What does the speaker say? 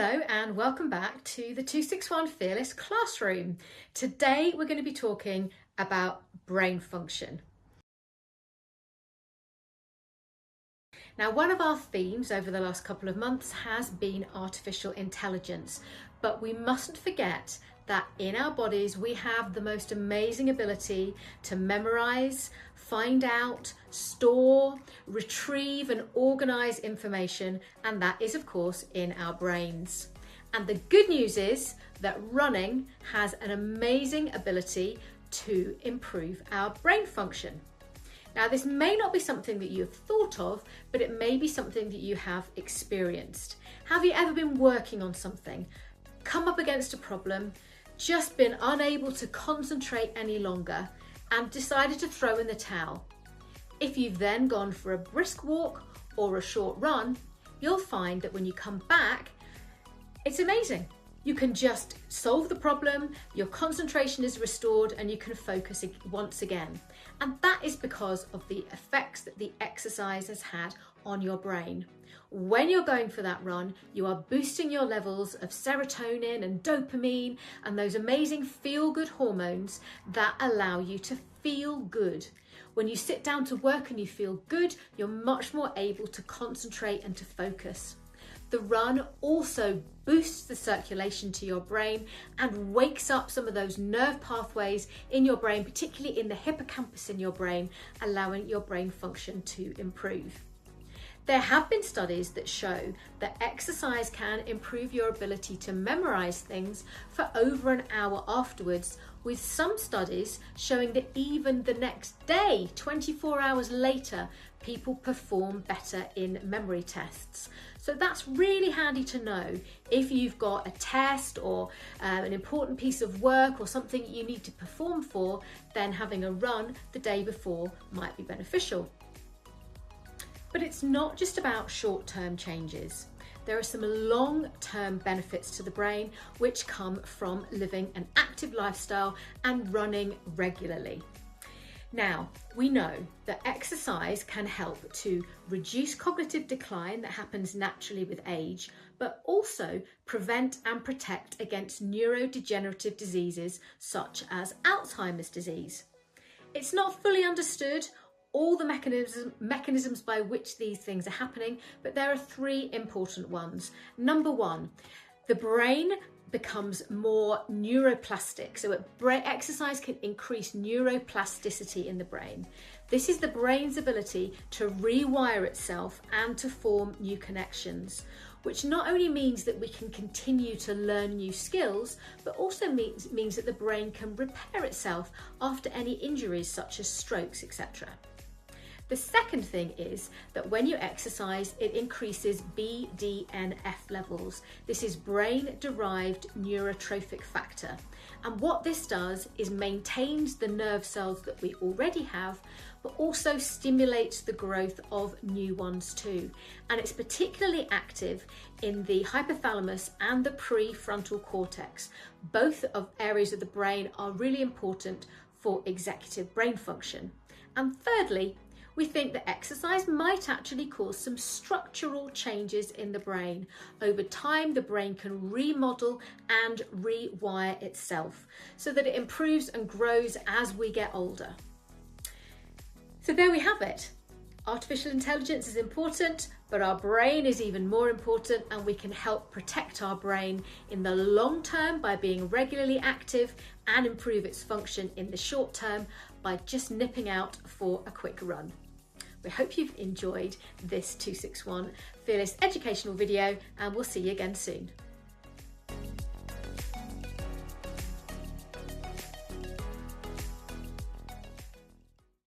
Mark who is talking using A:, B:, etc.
A: Hello and welcome back to the 261 Fearless Classroom. Today we're going to be talking about brain function. Now, one of our themes over the last couple of months has been artificial intelligence, but we mustn't forget that in our bodies we have the most amazing ability to memorize, find out, store, retrieve and organize information, and that is of course in our brains. And the good news is that running has an amazing ability to improve our brain function. Now, this may not be something that you have thought of, but it may be something that you have experienced. Have you ever been working on something, come up against a problem, just been unable to concentrate any longer and decided to throw in the towel? If you've then gone for a brisk walk or a short run, you'll find that when you come back, it's amazing. You can just solve the problem, your concentration is restored, and you can focus once again. And that is because of the effects that the exercise has had on your brain. When you're going for that run, you are boosting your levels of serotonin and dopamine and those amazing feel-good hormones that allow you to feel good. When you sit down to work and you feel good, you're much more able to concentrate and to focus. The run also boosts the circulation to your brain and wakes up some of those nerve pathways in your brain, particularly in the hippocampus in your brain, allowing your brain function to improve. There have been studies that show that exercise can improve your ability to memorize things for over an hour afterwards, with some studies showing that even the next day, 24 hours later, people perform better in memory tests. So that's really handy to know if you've got a test or an important piece of work or something you need to perform for, then having a run the day before might be beneficial. But it's not just about short-term changes. There are some long-term benefits to the brain which come from living an active lifestyle and running regularly. Now, we know that exercise can help to reduce cognitive decline that happens naturally with age, but also prevent and protect against neurodegenerative diseases such as Alzheimer's disease. It's not fully understood all the mechanisms by which these things are happening, but there are three important ones. Number one, the brain becomes more neuroplastic. So exercise can increase neuroplasticity in the brain. This is the brain's ability to rewire itself and to form new connections, which not only means that we can continue to learn new skills, but also means that the brain can repair itself after any injuries such as strokes, etc. The second thing is that when you exercise, it increases BDNF levels. This is brain-derived neurotrophic factor. And what this does is maintains the nerve cells that we already have, but also stimulates the growth of new ones too. And it's particularly active in the hypothalamus and the prefrontal cortex. Both of areas of the brain are really important for executive brain function. And thirdly, we think that exercise might actually cause some structural changes in the brain. Over time, the brain can remodel and rewire itself so that it improves and grows as we get older. So there we have it. Artificial intelligence is important, but our brain is even more important, and we can help protect our brain in the long term by being regularly active and improve its function in the short term by just nipping out for a quick run. We hope you've enjoyed this 261 Fearless educational video, and we'll see you again soon.